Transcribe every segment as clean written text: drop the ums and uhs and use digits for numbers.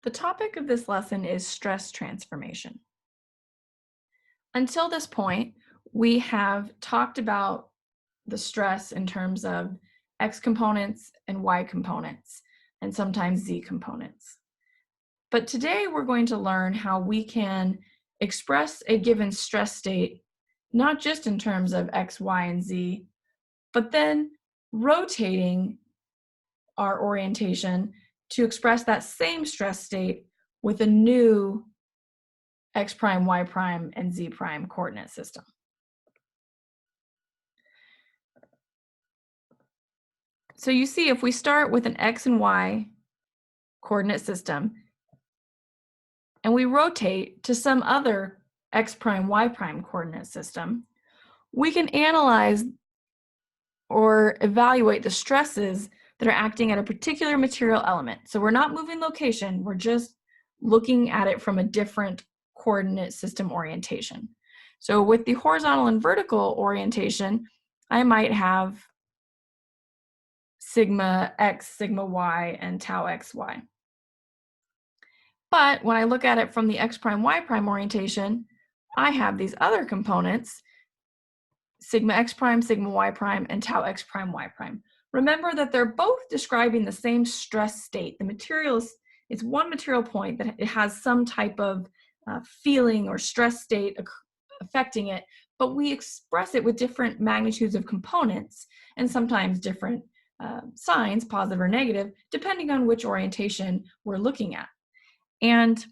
The topic of this lesson is stress transformation. Until this point, we have talked about the stress in terms of x components and y components, and sometimes z components. But today we're going to learn how we can express a given stress state, not just in terms of x, y, and z, but then rotating our orientation to express that same stress state with a new x prime, y prime, and z prime coordinate system. So you see, if we start with an x and y coordinate system, and we rotate to some other x prime, y prime coordinate system, we can analyze or evaluate the stresses that are acting at a particular material element. So we're not moving location, we're just looking at it from a different coordinate system orientation. So with the horizontal and vertical orientation, I might have sigma x, sigma y, and tau xy. But when I look at it from the x prime, y prime orientation, I have these other components, sigma x prime, sigma y prime, and tau x prime, y prime. Remember that they're both describing the same stress state. The material is one material point that it has some type of feeling or stress state affecting it, but we express it with different magnitudes of components and sometimes different signs, positive or negative, depending on which orientation we're looking at. And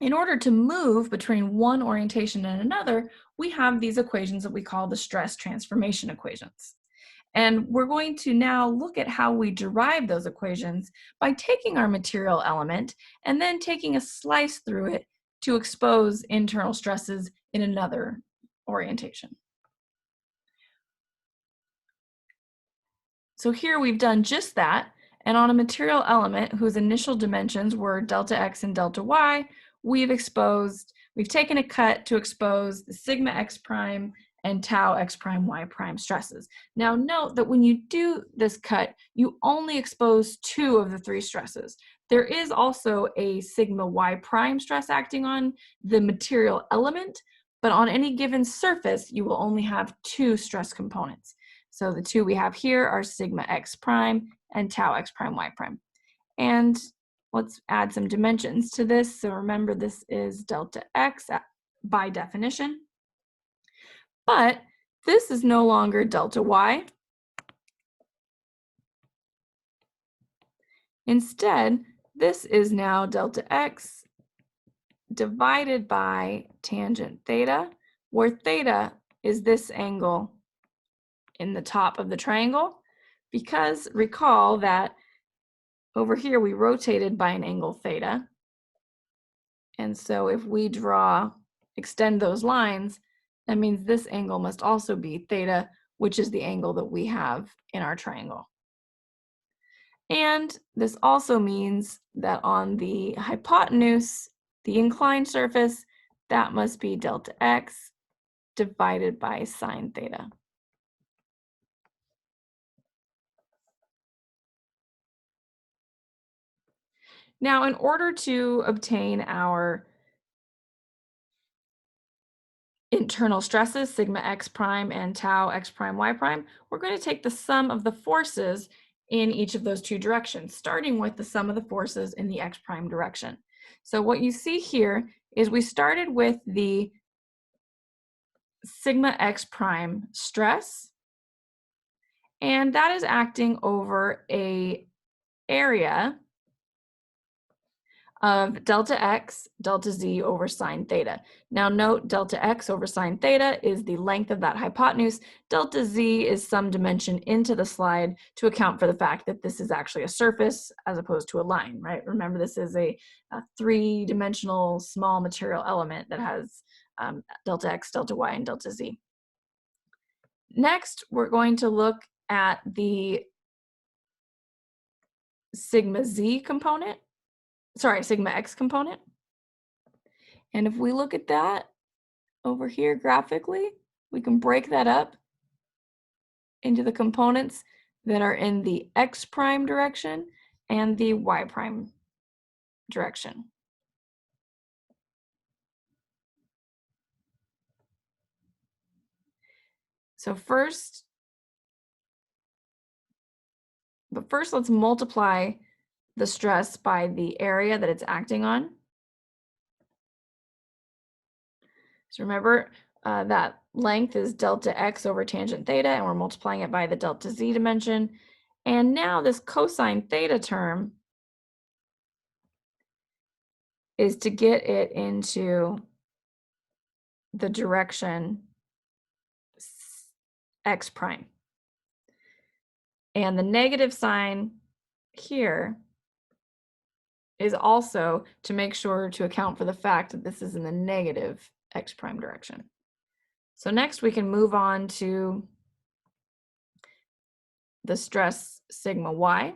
in order to move between one orientation and another, we have these equations that we call the stress transformation equations. And we're going to now look at how we derive those equations by taking our material element and then taking a slice through it to expose internal stresses in another orientation. So here we've done just that, and on a material element whose initial dimensions were delta x and delta y, we've taken a cut to expose the sigma x prime and tau x prime y prime stresses. Now note that when you do this cut, you only expose two of the three stresses. There is also a sigma y prime stress acting on the material element, but on any given surface, you will only have two stress components. So the two we have here are sigma x prime and tau x prime y prime. And let's add some dimensions to this. So remember, this is delta x by definition. But this is no longer delta y. Instead, this is now delta x divided by tangent theta, where theta is this angle in the top of the triangle, because recall that over here we rotated by an angle theta. And so if we extend those lines, that means this angle must also be theta, which is the angle that we have in our triangle. And this also means that on the hypotenuse, the inclined surface, that must be delta x divided by sine theta. Now, in order to obtain our internal stresses, sigma x prime and tau x prime y prime, we're going to take the sum of the forces in each of those two directions, starting with the sum of the forces in the x prime direction. So what you see here is we started with the sigma x prime stress, and that is acting over an area of delta x, delta z over sine theta. Now note, delta x over sine theta is the length of that hypotenuse. Delta z is some dimension into the slide to account for the fact that this is actually a surface as opposed to a line, right? Remember, this is a three-dimensional small material element that has delta x, delta y, and delta z. Next, we're going to look at the sigma x component. And if we look at that over here graphically, we can break that up into the components that are in the x prime direction and the y prime direction. So first let's multiply the stress by the area that it's acting on. So remember that length is delta x over tangent theta, and we're multiplying it by the delta z dimension. And now this cosine theta term is to get it into the direction x prime. And the negative sign here is also to make sure to account for the fact that this is in the negative x prime direction. So next we can move on to the stress sigma y.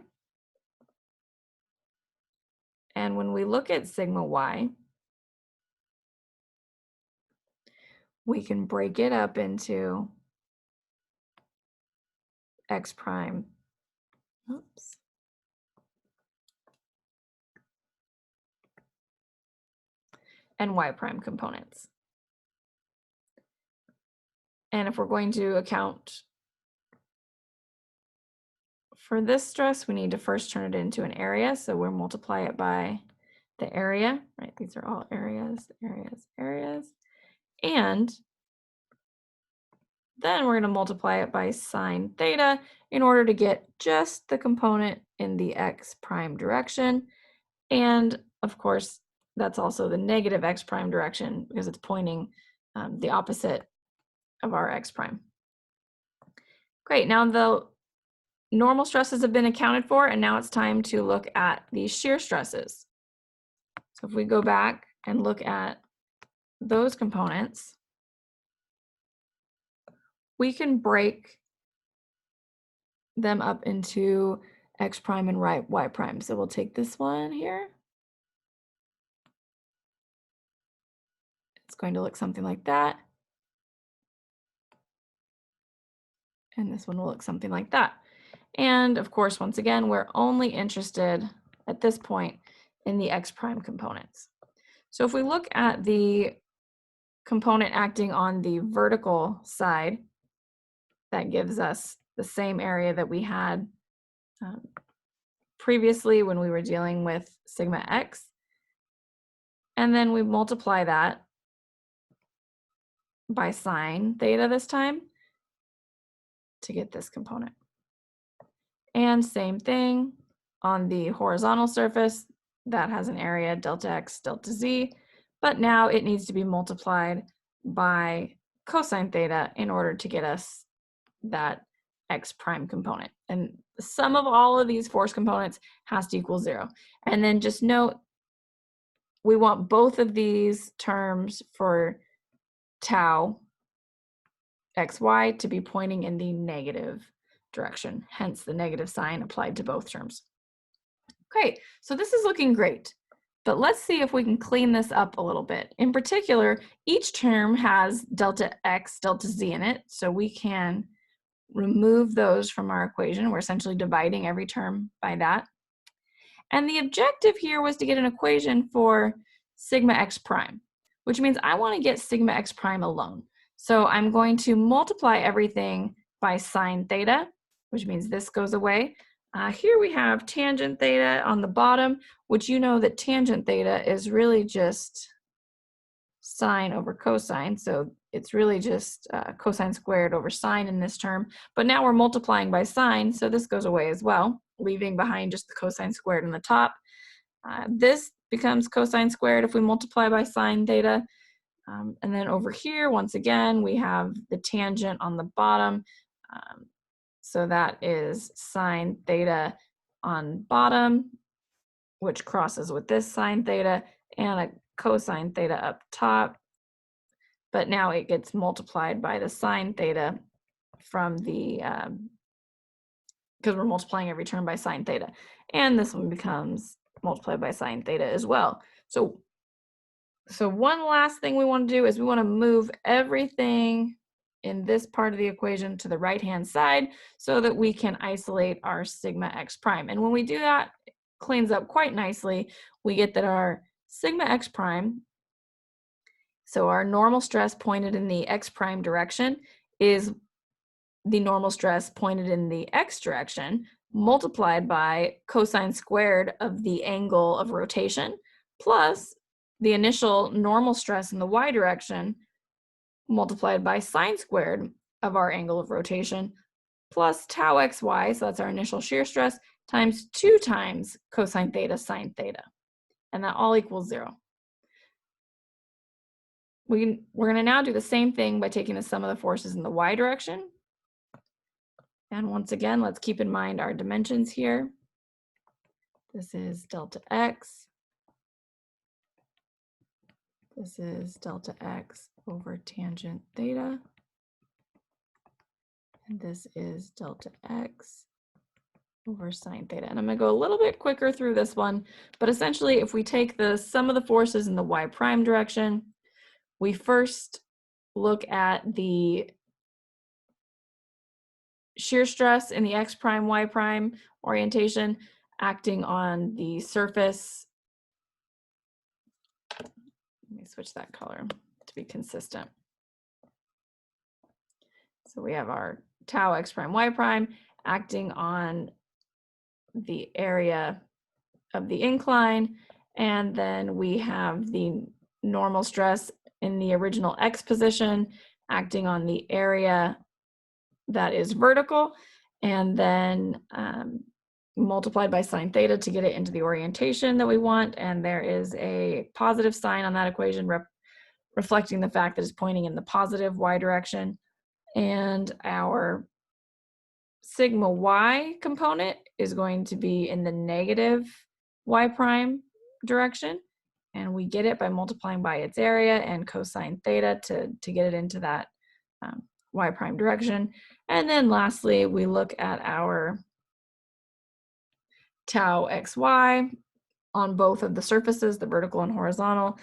And when we look at sigma y, we can break it up into x prime, and y prime components. And if we're going to account for this stress, we need to first turn it into an area. So we'll multiply it by the area, right? These are all areas, areas, areas. And then we're going to multiply it by sine theta in order to get just the component in the x prime direction. And of course, that's also the negative x prime direction because it's pointing the opposite of our x prime. Great, now the normal stresses have been accounted for, and now it's time to look at the shear stresses. So if we go back and look at those components, we can break them up into x prime and y prime. So we'll take this one here. It's going to look something like that. And this one will look something like that. And of course, once again, we're only interested at this point in the x prime components. So if we look at the component acting on the vertical side, that gives us the same area that we had previously when we were dealing with sigma x. And then we multiply that by sine theta this time to get this component. And same thing on the horizontal surface, that has an area delta x, delta z, but now it needs to be multiplied by cosine theta in order to get us that x prime component. And the sum of all of these force components has to equal 0. And then just note, we want both of these terms for tau xy to be pointing in the negative direction, hence the negative sign applied to both terms. Great, so this is looking great, but let's see if we can clean this up a little bit. In particular, each term has delta x, delta z in it, so we can remove those from our equation. We're essentially dividing every term by that. And the objective here was to get an equation for sigma x prime, which means I want to get sigma x prime alone. So I'm going to multiply everything by sine theta, which means this goes away. Here we have tangent theta on the bottom, which you know that tangent theta is really just sine over cosine. So it's really just cosine squared over sine in this term. But now we're multiplying by sine, so this goes away as well, leaving behind just the cosine squared on the top. This becomes cosine squared if we multiply by sine theta. And then over here, once again, we have the tangent on the bottom. So that is sine theta on bottom, which crosses with this sine theta, and a cosine theta up top. But now it gets multiplied by the sine theta from the, because we're multiplying every term by sine theta. And this one becomes multiplied by sine theta as well. So one last thing we want to do is we want to move everything in this part of the equation to the right-hand side so that we can isolate our sigma x prime. And when we do that, cleans up quite nicely. We get that our sigma x prime, so our normal stress pointed in the x prime direction, is the normal stress pointed in the x direction multiplied by cosine squared of the angle of rotation plus the initial normal stress in the y direction multiplied by sine squared of our angle of rotation plus tau xy, so that's our initial shear stress, times 2 times cosine theta sine theta. And that all equals 0. We're going to now do the same thing by taking the sum of the forces in the y direction. And once again, let's keep in mind our dimensions here. This is delta x. This is delta x over tangent theta. And this is delta x over sine theta. And I'm going to go a little bit quicker through this one. But essentially, if we take the sum of the forces in the y prime direction, we first look at the shear stress in the x prime, y prime orientation acting on the surface. Let me switch that color to be consistent. So we have our tau x prime, y prime acting on the area of the incline. And then we have the normal stress in the original x position acting on the area that is vertical, and then multiplied by sine theta to get it into the orientation that we want. And there is a positive sign on that equation reflecting the fact that it's pointing in the positive y direction. And our sigma y component is going to be in the negative y prime direction. And we get it by multiplying by its area and cosine theta to get it into that y prime direction. And then lastly, we look at our tau xy on both of the surfaces, the vertical and horizontal.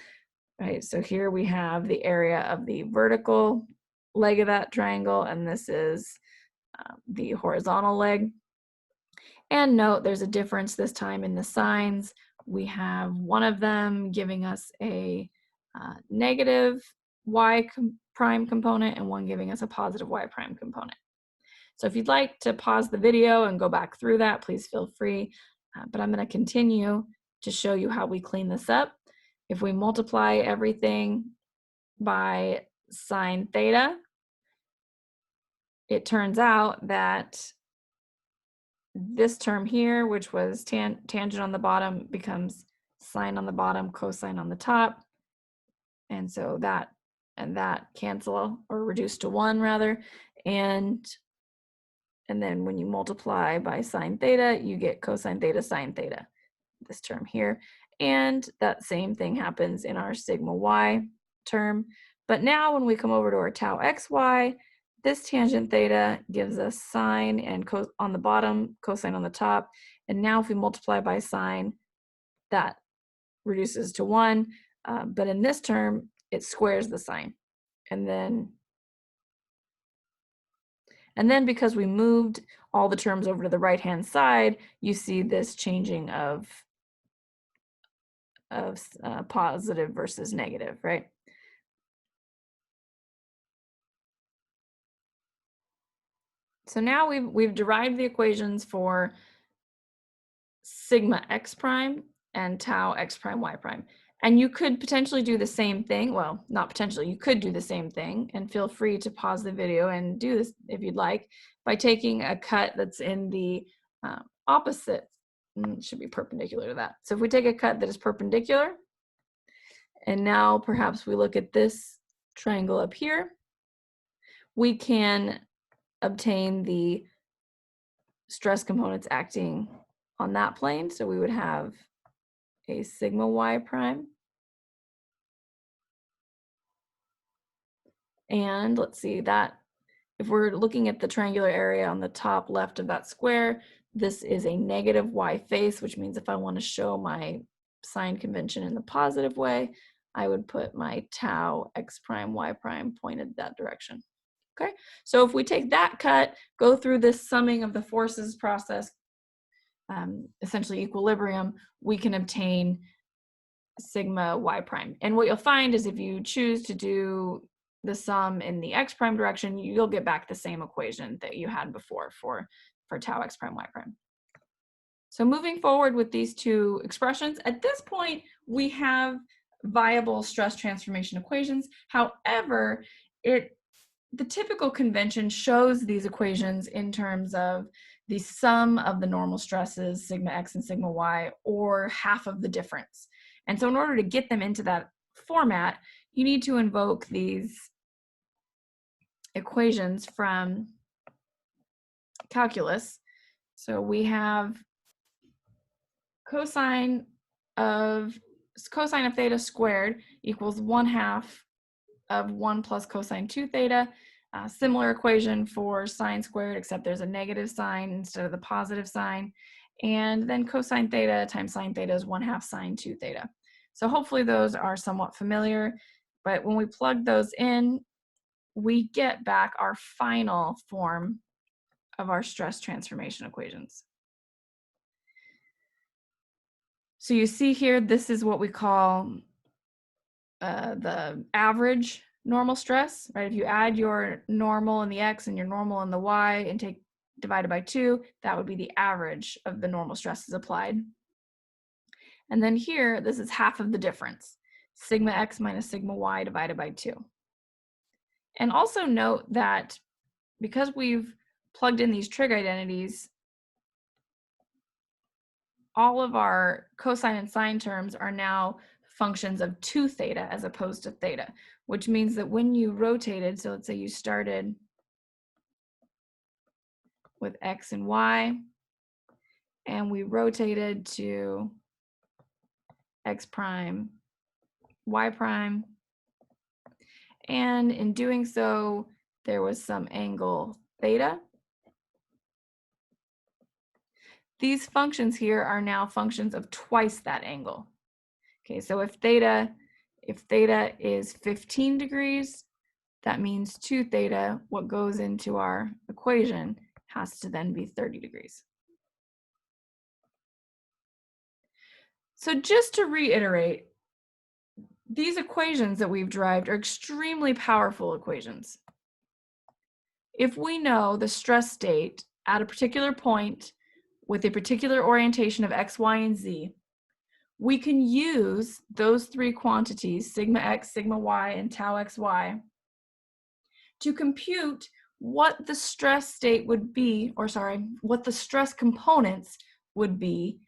Right, so here we have the area of the vertical leg of that triangle, and this is the horizontal leg. And note there's a difference this time in the signs. We have one of them giving us a negative y prime component and one giving us a positive y prime component. So if you'd like to pause the video and go back through that, please feel free. But I'm going to continue to show you how we clean this up. If we multiply everything by sine theta, it turns out that this term here, which was tangent on the bottom, becomes sine on the bottom, cosine on the top. And so that and that cancel or reduce to 1 rather. And then when you multiply by sine theta, you get cosine theta sine theta, this term here. And that same thing happens in our sigma y term. But now when we come over to our tau xy, this tangent theta gives us sine and on the bottom, cosine on the top. And now if we multiply by sine, that reduces to 1. But in this term, it squares the sine. And then because we moved all the terms over to the right-hand side, you see this changing of positive versus negative, right? So now we've derived the equations for sigma x prime and tau x prime y prime. And you could potentially do the same thing. Well, not potentially, you could do the same thing, and feel free to pause the video and do this if you'd like by taking a cut that's in the opposite, it should be perpendicular to that. So if we take a cut that is perpendicular, and now perhaps we look at this triangle up here, we can obtain the stress components acting on that plane. So we would have a sigma y prime. And let's see that if we're looking at the triangular area on the top left of that square, this is a negative y face, which means if I want to show my sign convention in the positive way, I would put my tau x prime y prime pointed that direction. Okay, so if we take that cut, go through this summing of the forces process, essentially equilibrium, we can obtain sigma y prime. And what you'll find is if you choose to do the sum in the x prime direction, you'll get back the same equation that you had before for tau x prime y prime. So moving forward with these two expressions, at this point, we have viable stress transformation equations. However, the typical convention shows these equations in terms of the sum of the normal stresses, sigma x and sigma y, or half of the difference. And so in order to get them into that format, you need to invoke these equations from calculus. So we have cosine of theta squared equals 1/2 of 1 plus cosine 2 theta. Similar equation for sine squared, except there's a negative sign instead of the positive sign. And then cosine theta times sine theta is 1/2 sine 2 theta. So hopefully those are somewhat familiar, but when we plug those in, we get back our final form of our stress transformation equations. So you see here, this is what we call the average normal stress, right? If you add your normal in the x and your normal in the y and take divided by 2, that would be the average of the normal stresses applied. And then here, this is half of the difference, sigma x minus sigma y divided by 2. And also note that because we've plugged in these trig identities, all of our cosine and sine terms are now functions of 2 theta as opposed to theta, which means that when you rotated, so let's say you started with x and y, and we rotated to x prime, y prime, and in doing so, there was some angle theta. These functions here are now functions of twice that angle. Okay, so if theta is 15 degrees, that means 2 theta, what goes into our equation, has to then be 30 degrees. So just to reiterate, these equations that we've derived are extremely powerful equations. If we know the stress state at a particular point with a particular orientation of x, y, and z, we can use those three quantities, sigma x, sigma y, and tau xy, to compute what the stress state would be, what the stress components would be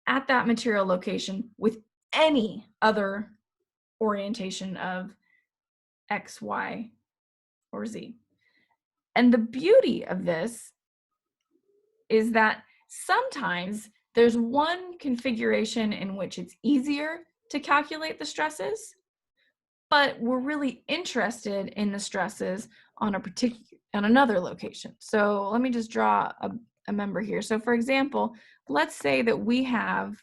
at that material location with any other orientation of x, y, or z. And the beauty of this is that sometimes there's one configuration in which it's easier to calculate the stresses, but we're really interested in the stresses on another location. So let me just draw a member here. So for example, let's say that we have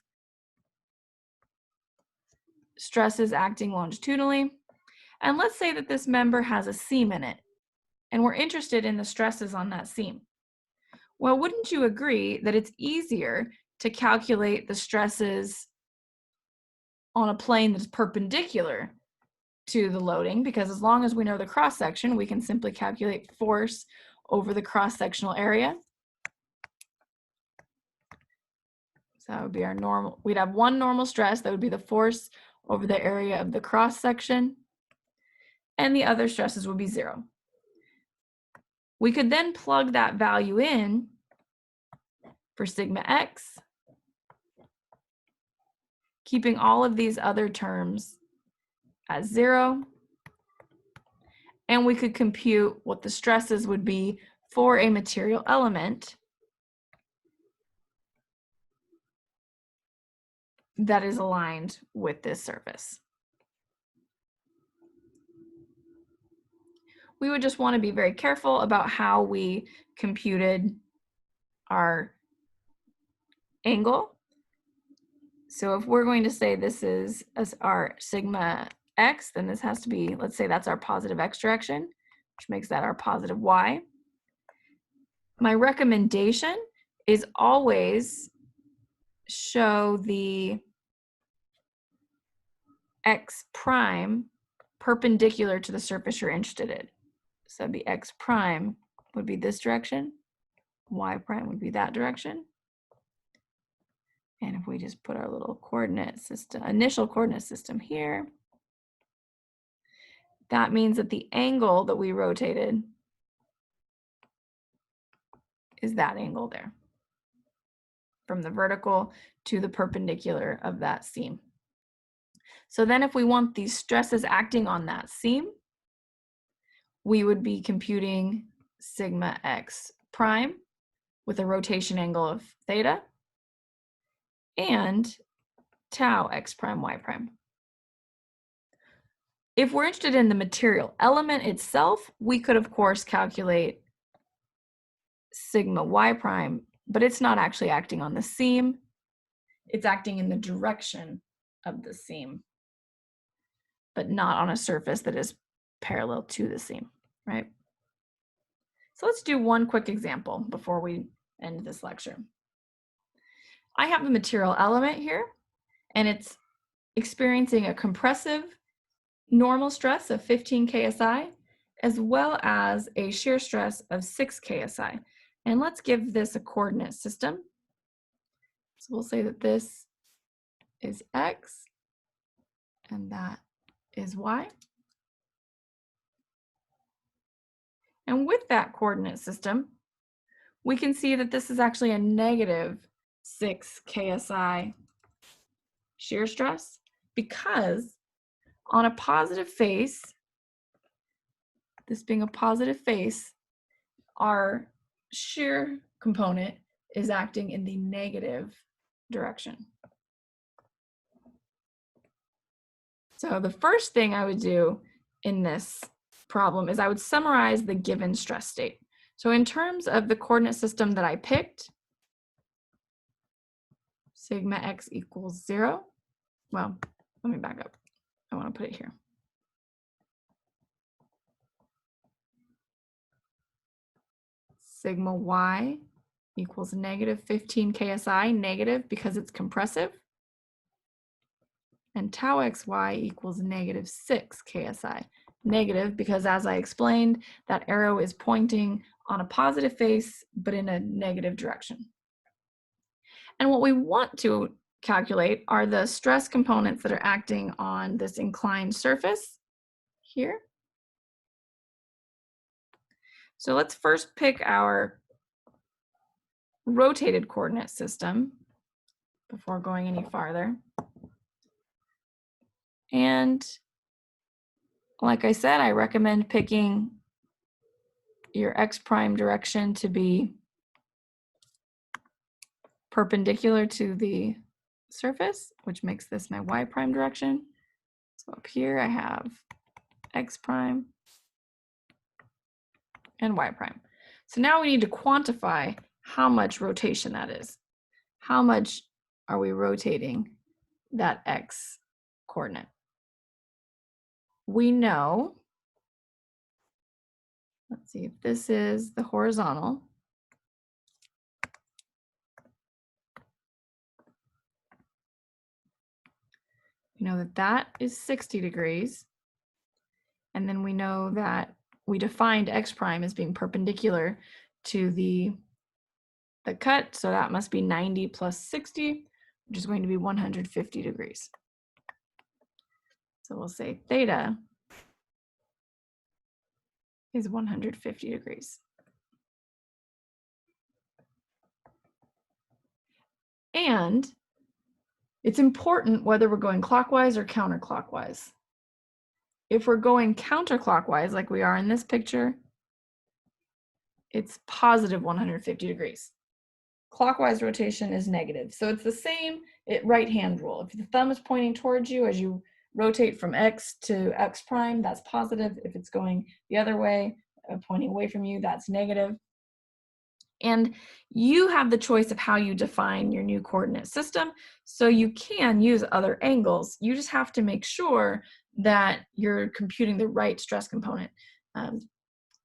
stresses acting longitudinally, and let's say that this member has a seam in it, and we're interested in the stresses on that seam. Well, wouldn't you agree that it's easier to calculate the stresses on a plane that's perpendicular to the loading, because as long as we know the cross section, we can simply calculate force over the cross-sectional area. So that would be our normal. We'd have one normal stress, that would be the force over the area of the cross section, and the other stresses would be 0. We could then plug that value in for sigma x, keeping all of these other terms as 0, and we could compute what the stresses would be for a material element that is aligned with this surface. We would just want to be very careful about how we computed our angle. So if we're going to say this is our sigma x, then this has to be, let's say that's our positive x direction, which makes that our positive y. My recommendation is always show the x prime perpendicular to the surface you're interested in. So the x prime would be this direction, y prime would be that direction. And if we just put our little coordinate system, initial coordinate system here, that means that the angle that we rotated is that angle there, from the vertical to the perpendicular of that seam. So then if we want these stresses acting on that seam, we would be computing sigma x prime with a rotation angle of theta and tau x prime y prime. If we're interested in the material element itself, we could of course calculate sigma y prime, but it's not actually acting on the seam. It's acting in the direction of the seam, but not on a surface that is parallel to the seam, right? So let's do one quick example before we end this lecture. I have a material element here, and it's experiencing a compressive normal stress of 15 ksi, as well as a shear stress of 6 ksi. And let's give this a coordinate system. So we'll say that this is x, and that is y. And with that coordinate system, we can see that this is actually a negative 6 ksi shear stress, because on a positive face, this being a positive face, our shear component is acting in the negative direction. So the first thing I would do in this problem is I would summarize the given stress state. So in terms of the coordinate system that I picked, sigma x equals 0. Well, let me back up. I want to put it here. Sigma y equals negative 15 ksi, negative because it's compressive. And tau xy equals negative 6 ksi, negative because, as I explained, that arrow is pointing on a positive face, but in a negative direction. And what we want to calculate are the stress components that are acting on this inclined surface here. So let's first pick our rotated coordinate system before going any farther. And like I said, I recommend picking your x prime direction to be perpendicular to the surface, which makes this my y prime direction. So up here I have x prime and y prime. So now we need to quantify how much rotation that is. How much are we rotating that x coordinate? We know, let's see, if this is the horizontal, we know that that is 60 degrees. And then we know that we defined x prime as being perpendicular to the cut, so that must be 90 plus 60, which is going to be 150 degrees. So we'll say theta is 150 degrees. And it's important whether we're going clockwise or counterclockwise. If we're going counterclockwise, like we are in this picture, it's positive 150 degrees. Clockwise rotation is negative. So it's the same right-hand rule. If the thumb is pointing towards you as you rotate from x to x prime, that's positive. If it's going the other way, pointing away from you, that's negative. And you have the choice of how you define your new coordinate system. So you can use other angles. You just have to make sure that you're computing the right stress component.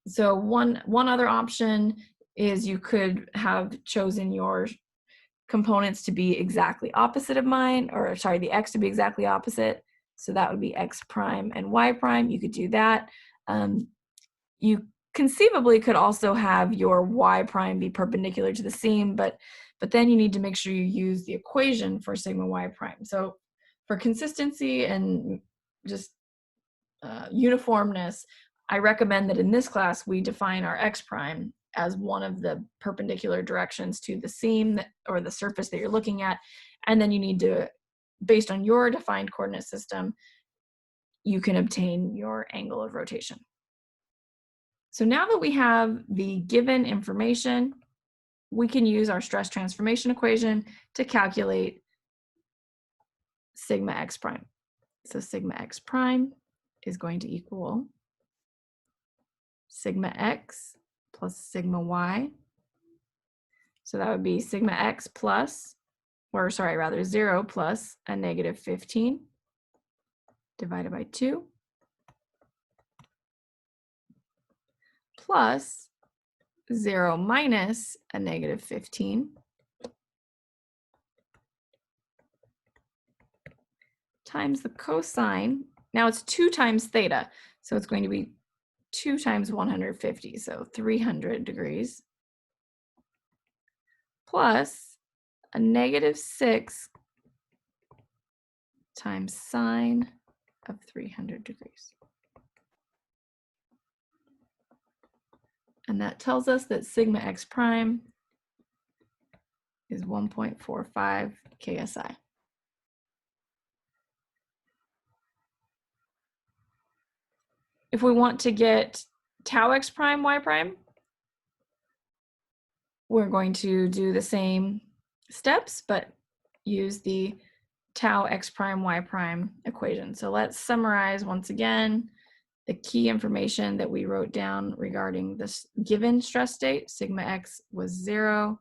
So one other option is you could have chosen your components to be exactly opposite of mine, or sorry, the x to be exactly opposite. So that would be x prime and y prime. You could do that. You conceivably could also have your y prime be perpendicular to the seam, but then you need to make sure you use the equation for sigma y prime. So for consistency and just uniformness, I recommend that in this class we define our x prime as one of the perpendicular directions to the seam or the surface that you're looking at, and then you need to, based on your defined coordinate system, you can obtain your angle of rotation. So now that we have the given information, we can use our stress transformation equation to calculate sigma x prime. So sigma x prime is going to equal sigma x plus sigma y. So that would be sigma x plus, or sorry, rather 0 plus a negative 15 divided by 2 plus 0 minus a negative 15 times the cosine. Now it's 2 times theta, so it's going to be 2 times 150, so 300 degrees, plus a negative 6 times sine of 300 degrees. And that tells us that sigma x prime is 1.45 KSI. If we want to get tau x prime y prime, we're going to do the same steps, but use the tau x prime y prime equation. So let's summarize once again the key information that we wrote down regarding this given stress state. Sigma x was 0,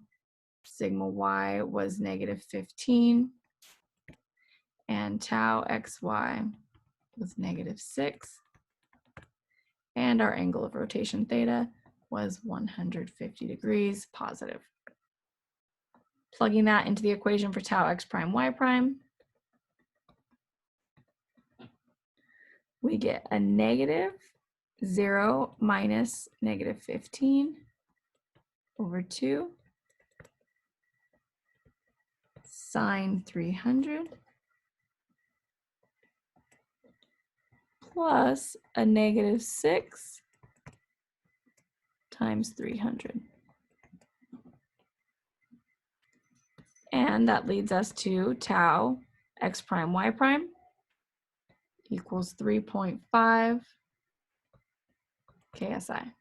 sigma y was negative 15, and tau xy was negative 6. And our angle of rotation theta was 150 degrees positive. Plugging that into the equation for tau x prime y prime, we get a negative 0 minus negative 15 over 2 sine 300 plus a negative 6 times 300. And that leads us to tau x prime y prime equals 3.5 KSI.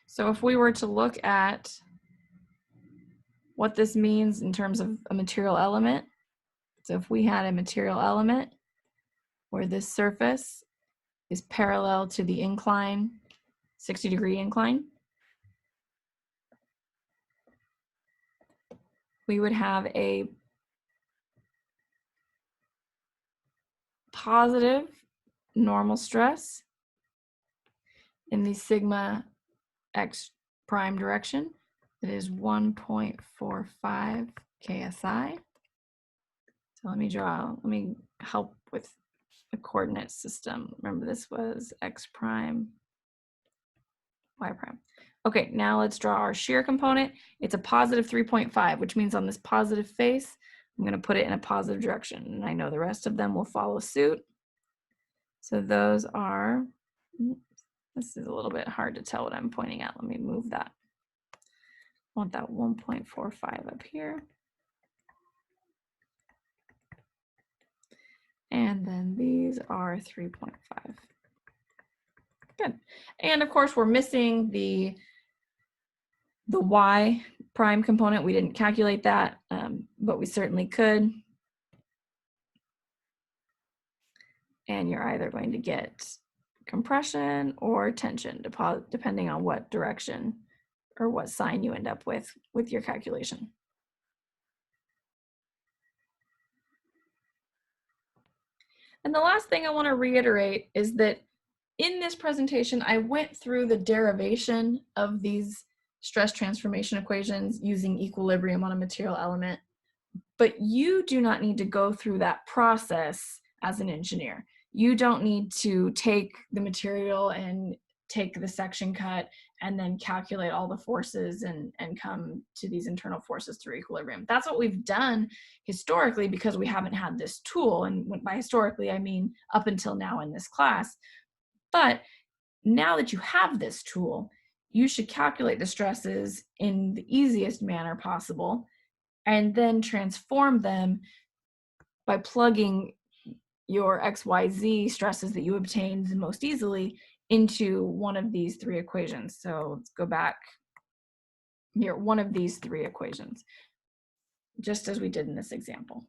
So if we were to look at what this means in terms of a material element, so if we had a material element where this surface is parallel to the incline, 60-degree incline, we would have a positive normal stress in the sigma x prime direction that is 1.45 KSI. So let me help with the coordinate system. Remember, this was x prime, y prime. Okay, now let's draw our shear component. It's a positive 3.5, which means on this positive face, I'm going to put it in a positive direction. And I know the rest of them will follow suit. So those are, this is a little bit hard to tell what I'm pointing at. Let me move that. I want that 1.45 up here. And then these are 3.5. Good. And of course, we're missing the y prime component. We didn't calculate that, but we certainly could. And you're either going to get compression or tension, depending on what direction or what sign you end up with your calculation. And the last thing I want to reiterate is that in this presentation, I went through the derivation of these stress transformation equations using equilibrium on a material element. But you do not need to go through that process as an engineer. You don't need to take the material and take the section cut and then calculate all the forces and come to these internal forces through equilibrium. That's what we've done historically because we haven't had this tool. And by historically, I mean up until now in this class. But now that you have this tool, you should calculate the stresses in the easiest manner possible and then transform them by plugging your XYZ stresses that you obtained the most easily into one of these three equations. So let's go back here, one of these three equations, just as we did in this example.